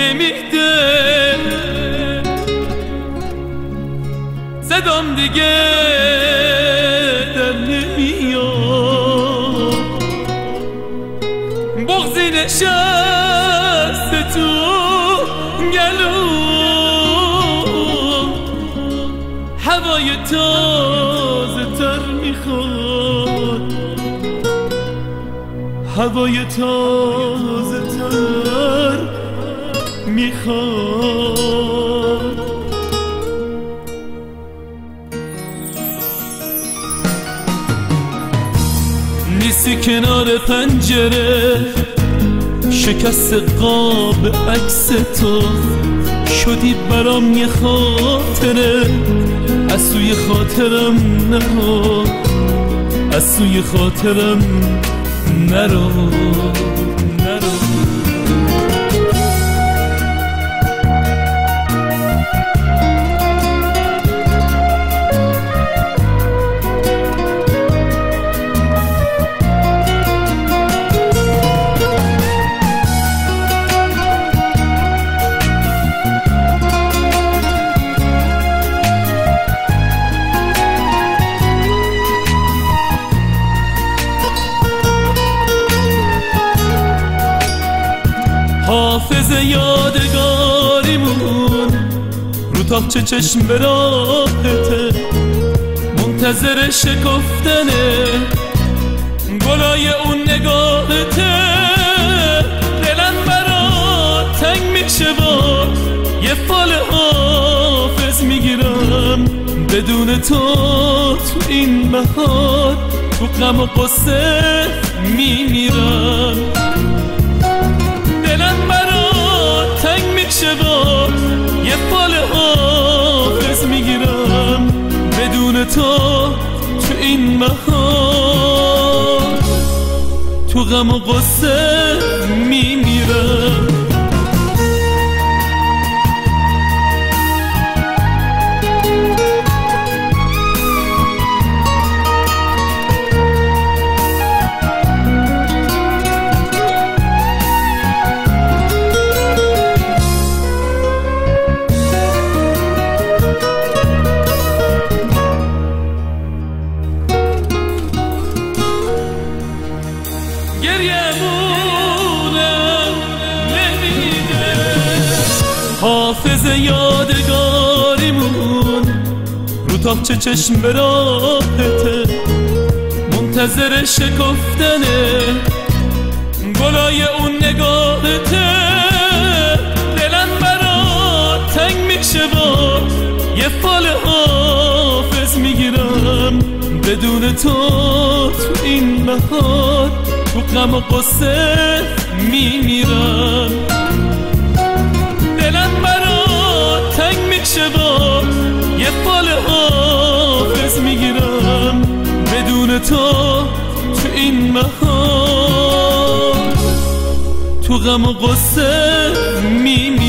نمیده، صدام دیگه در نمیاد، بغضی نشسته تو گلوم، هوای تازه تر میخواد، هوای تازه تر میخواد. نیستی کنار پنجره، شکست قاب عکس تو شدی برام یه خاطره، از سوی خاطرم نرو، از سوی خاطرم نرو. حافظ یادگاریمون رو تاقچه چشم به راهته، منتظر شکفتنه گلای اون نگاهته. دلم برات تنگ میشه باز، یه فال حافظ میگیرم بدون تو این بهار، تو غم و قصه میمیرم. یه فال حافظ میگیرم بدون تو این بهار، تو غم و غصه میمیرم. حافظ یادگاریمون رو تاقچه چشم به راهته، منتظر شکفتنه گلای اون نگاهته. دلم برات تنگ میشه باز، یه فال حافظ میگیرم بدون تو این بهار، تو غم و قصه میمیرم. یه فال حافظ میگیرم بدون تو این بهار، تو غم و غصه میمیرم.